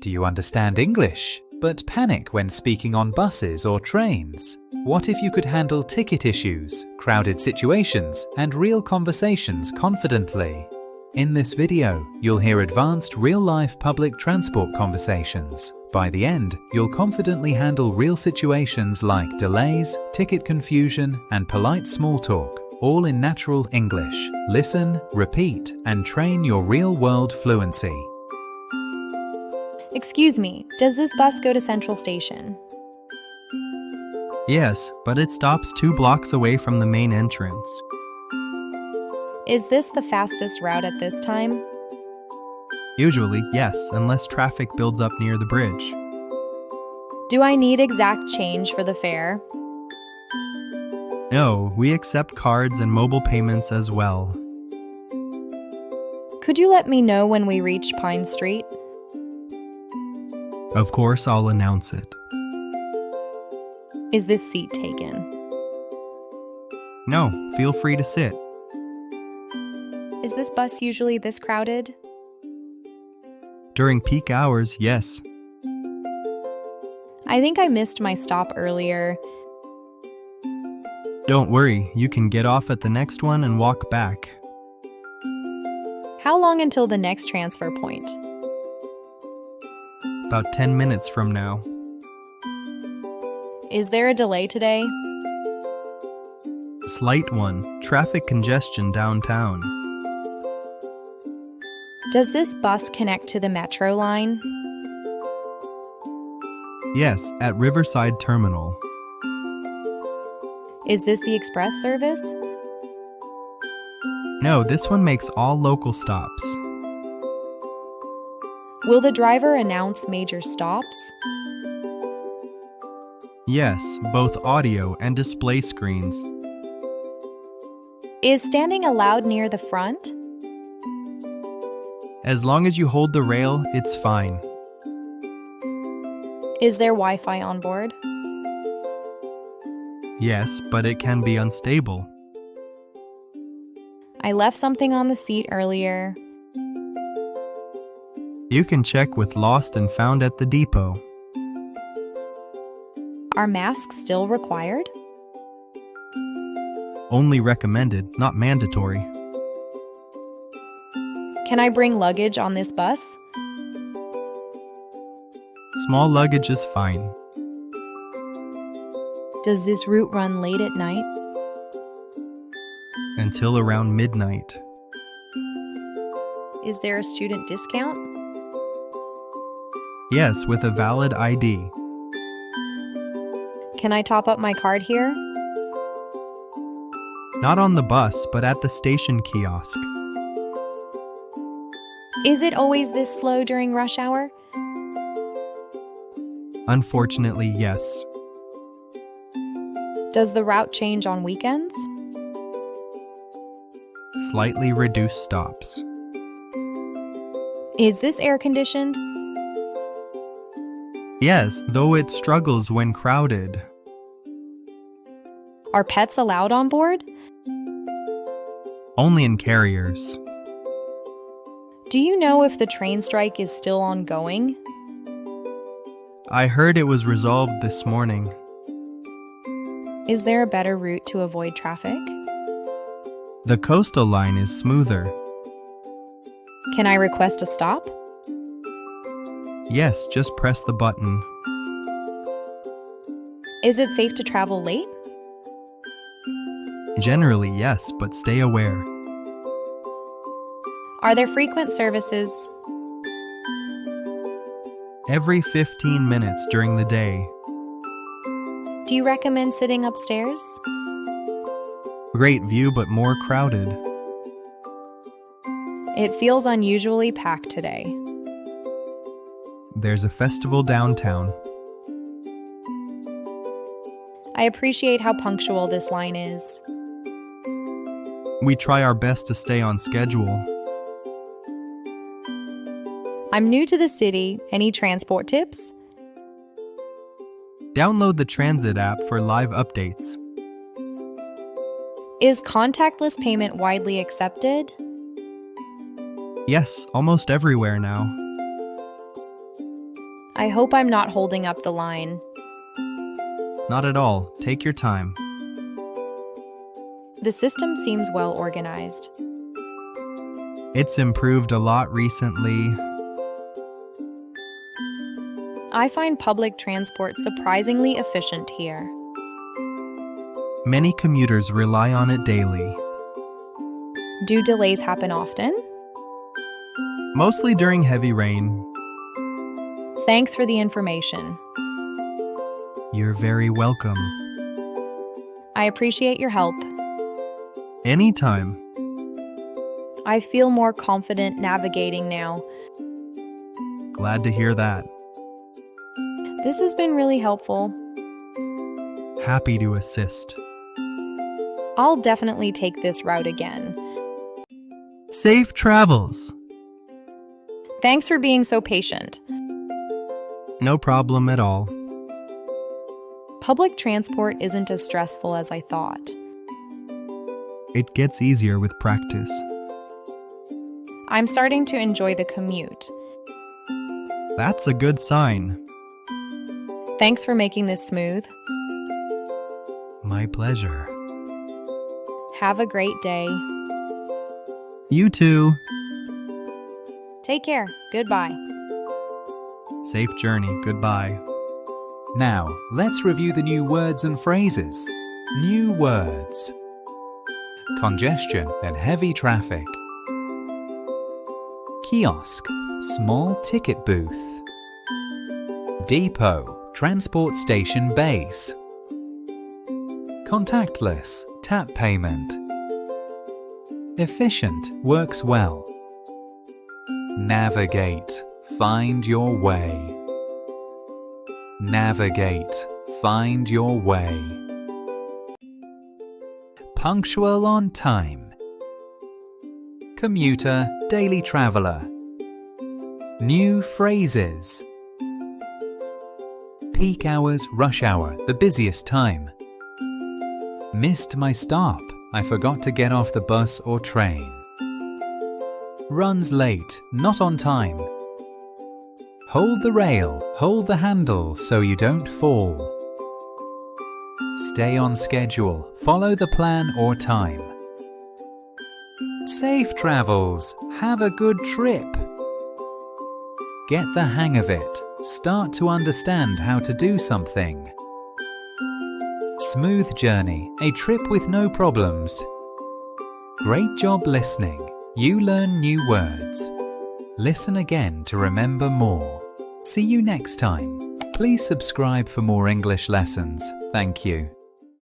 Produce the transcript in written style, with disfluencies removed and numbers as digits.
Do you understand English, but panic when speaking on buses or trains? What if you could handle ticket issues, crowded situations, and real conversations confidently? In this video, you'll hear advanced real-life public transport conversations. By the end, you'll confidently handle real situations like delays, ticket confusion, and polite small talk, all in natural English. Listen, repeat, and train your real-world fluency. Excuse me, does this bus go to Central Station? Yes, but it stops 2 blocks away from the main entrance. Is this the fastest route at this time? Usually, yes, unless traffic builds up near the bridge. Do I need exact change for the fare? No, we accept cards and mobile payments as well. Could you let me know when we reach Pine Street? Of course, I'll announce it. Is this seat taken? No, feel free to sit. Is this bus usually this crowded? During peak hours, yes. I think I missed my stop earlier. Don't worry, you can get off at the next one and walk back. How long until the next transfer point? About 10 minutes from now. Is there a delay today? Slight one. Traffic congestion downtown. Does this bus connect to the metro line? Yes, at Riverside Terminal. Is this the express service? No, this one makes all local stops. Will the driver announce major stops? Yes, both audio and display screens. Is standing allowed near the front? As long as you hold the rail, it's fine. Is there Wi-Fi on board? Yes, but it can be unstable. I left something on the seat earlier. You can check with Lost and Found at the depot. Are masks still required? Only recommended, not mandatory. Can I bring luggage on this bus? Small luggage is fine. Does this route run late at night? Until around midnight. Is there a student discount? Yes, with a valid ID. Can I top up my card here? Not on the bus, but at the station kiosk. Is it always this slow during rush hour? Unfortunately, yes. Does the route change on weekends? Slightly reduced stops. Is this air-conditioned? Yes, though it struggles when crowded. Are pets allowed on board? Only in carriers. Do you know if the train strike is still ongoing? I heard it was resolved this morning. Is there a better route to avoid traffic? The coastal line is smoother. Can I request a stop? Yes, just press the button. Is it safe to travel late? Generally, yes, but stay aware. Are there frequent services? Every 15 minutes during the day. Do you recommend sitting upstairs? Great view, but more crowded. It feels unusually packed today. There's a festival downtown. I appreciate how punctual this line is. We try our best to stay on schedule. I'm new to the city. Any transport tips? Download the Transit app for live updates. Is contactless payment widely accepted? Yes, almost everywhere now. I hope I'm not holding up the line. Not at all. Take your time. The system seems well organized. It's improved a lot recently. I find public transport surprisingly efficient here. Many commuters rely on it daily. Do delays happen often? Mostly during heavy rain. Thanks for the information. You're very welcome. I appreciate your help. Anytime. I feel more confident navigating now. Glad to hear that. This has been really helpful. Happy to assist. I'll definitely take this route again. Safe travels. Thanks for being so patient. No problem at all. Public transport isn't as stressful as I thought. It gets easier with practice. I'm starting to enjoy the commute. That's a good sign. Thanks for making this smooth. My pleasure. Have a great day. You too. Take care. Goodbye. Safe journey. Goodbye. Now, let's review the new words and phrases. New words. Congestion and heavy traffic. Kiosk, small ticket booth. Depot, transport station base. Contactless, tap payment. Efficient, works well. Navigate, find your way. Navigate, find your way. Punctual on time. Commuter, daily traveler. New phrases. Peak hours, rush hour, the busiest time. Missed my stop, I forgot to get off the bus or train. Runs late, not on time. Hold the rail, hold the handle so you don't fall. Stay on schedule, follow the plan or time. Safe travels, have a good trip. Get the hang of it, start to understand how to do something. Smooth journey, a trip with no problems. Great job listening, you learn new words. Listen again to remember more. See you next time. Please subscribe for more English lessons. Thank you.